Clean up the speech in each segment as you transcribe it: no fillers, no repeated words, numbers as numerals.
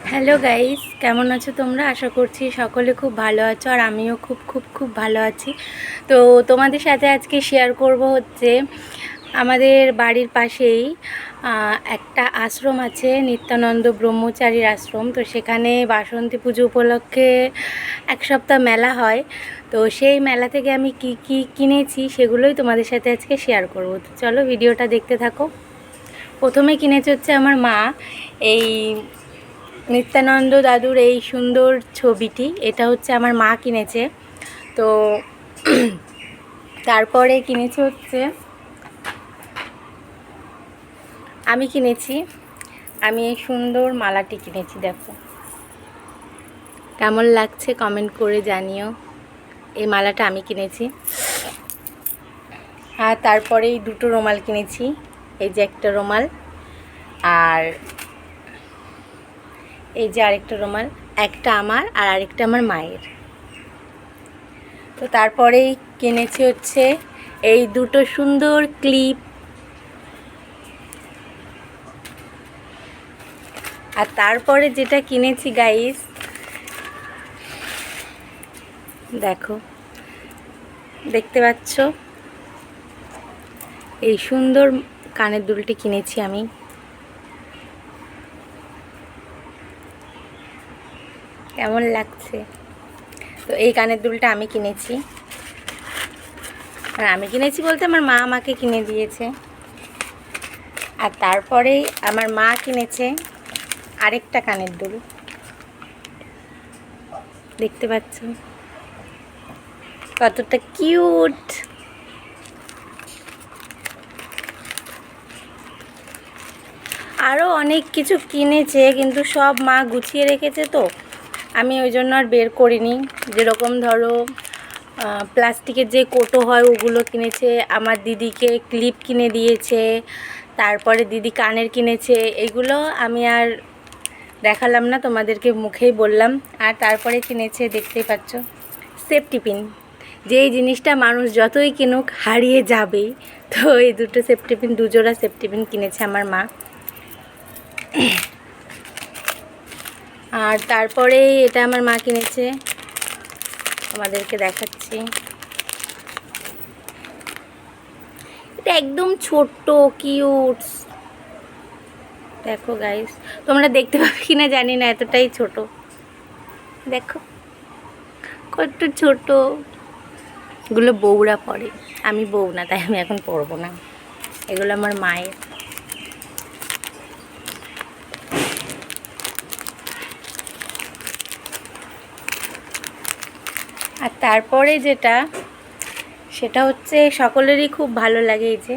Hello guys, কেমন আছো তোমরা? আশা করছি সকলে খুব ভালো আছো, আর আমিও খুব খুব খুব ভালো আছি। তো তোমাদের সাথে আজকে শেয়ার করব হচ্ছে আমাদের বাড়ির পাশেই একটা আশ্রম আছে, নিত্যানন্দ ব্রহ্মচারীর আশ্রম। তো সেখানে বাসন্তী পুজো উপলক্ষে এক সপ্তাহ মেলা হয়। তো সেই মেলা থেকে আমি কি কি কিনেছি সেগুলোই তোমাদের সাথে আজকে শেয়ার করব। তো চলো ভিডিওটা দেখতে থাকো। প্রথমে কিনেছে হচ্ছে আমার মা এই নিত্যানন্দ দাদুর এই সুন্দর ছবিটি। এটা হচ্ছে আমার মা কিনেছে। তো তারপরে কিনেছে হচ্ছে আমি কিনেছি, আমি এই সুন্দর মালাটি কিনেছি। দেখো কেমন লাগছে কমেন্ট করে জানিও। এই মালাটা আমি কিনেছি। আর তারপরে এই দুটো রুমাল কিনেছি। এই যে একটা রুমাল, আর এই যে আরেকটা রুমাল। একটা আমার আর আরেকটা আমার মায়ের। তো তারপরেই কিনেছি হচ্ছে এই দুটো সুন্দর ক্লিপ। আর তারপরে যেটা কিনেছি গাইস, দেখো, দেখতে পাচ্ছ এই সুন্দর কানের দুলটি কিনেছি আমি। কেমন লাগছে? তো এই কানের দুলটা আমি কিনেছি, আর আমি কিনেছি বলতে আমার মা আমাকে কিনে দিয়েছে। আর তারপরেই আমার মা কিনেছে আরেকটা কানের দুল। দেখতে পাচ্ছ কতটা কিউট। আরও অনেক কিছু কিনেছে, কিন্তু সব মা গুছিয়ে রেখেছে, তো আমি ওই জন্য আর বের করিনি। যেরকম ধরো প্লাস্টিকের যে কোটো হয় ওগুলো কিনেছে, আমার দিদিকে ক্লিপ কিনে দিয়েছে, তারপরে দিদি কানের কিনেছে। এগুলো আমি আর দেখালাম না, তোমাদেরকে মুখেই বললাম। আর তারপরে কিনেছে, দেখতেই পাচ্ছ, সেফটি পিন। যেই জিনিসটা মানুষ যতই কিনুক হারিয়ে যাবেই, তো এই দুটো সেফটি পিন, দুজোড়া সেফটি পিন কিনেছে আমার মা। আর তারপরে এটা আমার মা কিনেছে, আমাদেরকে দেখাচ্ছি। এটা একদম ছোট্ট কিউট। দেখো গাইস, তোমরা দেখতে পাবে কিনা জানি না, এতটাই ছোট। দেখো কত ছোট। এগুলো বউরা পরে, আমি বউ না, তাই আমি এখন পরবো না। এগুলো আমার মায়ের। আর তারপরে যেটা, সেটা হচ্ছে সকলেরই খুব ভালো লাগে। এই যে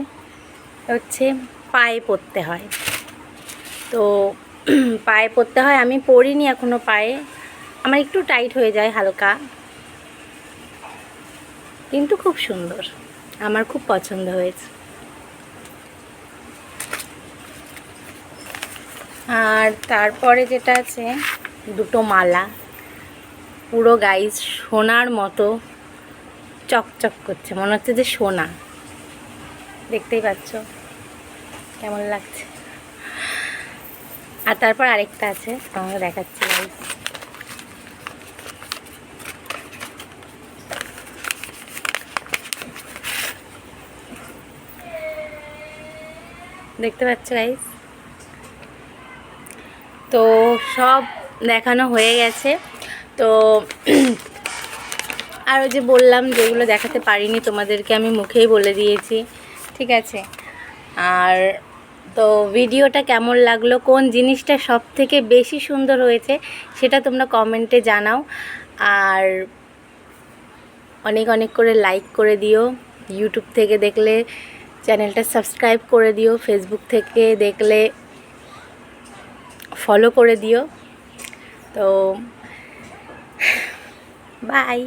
হচ্ছে পায়ে পরতে হয়, তো পায়ে পরতে হয়। আমি পরিনি এখনও পায়ে, আমার একটু টাইট হয়ে যায় হালকা, কিন্তু খুব সুন্দর, আমার খুব পছন্দ হয়েছে। আর তারপরে যেটা আছে, দুটো মালা, পুরো গাইস সোনার মতো চকচক করছে, মনে হচ্ছে যে সোনা। দেখতেই পাচ্ছ কেমন লাগছে। আর তারপর আরেকটা আছে, তোমাকে দেখাচ্ছি গাইস। দেখতে পাচ্ছ গাইস? তো সব দেখানো হয়ে গেছে। তো আর ওই যে বললাম, যেগুলো দেখাতে পারিনি তোমাদেরকে আমি মুখেই বলে দিয়েছি, ঠিক আছে? আর তো ভিডিওটা কেমন লাগলো, কোন জিনিসটা সব থেকে বেশি সুন্দর হয়েছে সেটা তোমরা কমেন্টে জানাও। আর অনেক অনেক করে লাইক করে দিও। ইউটিউব থেকে দেখলে চ্যানেলটা সাবস্ক্রাইব করে দিও, ফেসবুক থেকে দেখলে ফলো করে দিও। তো বাই।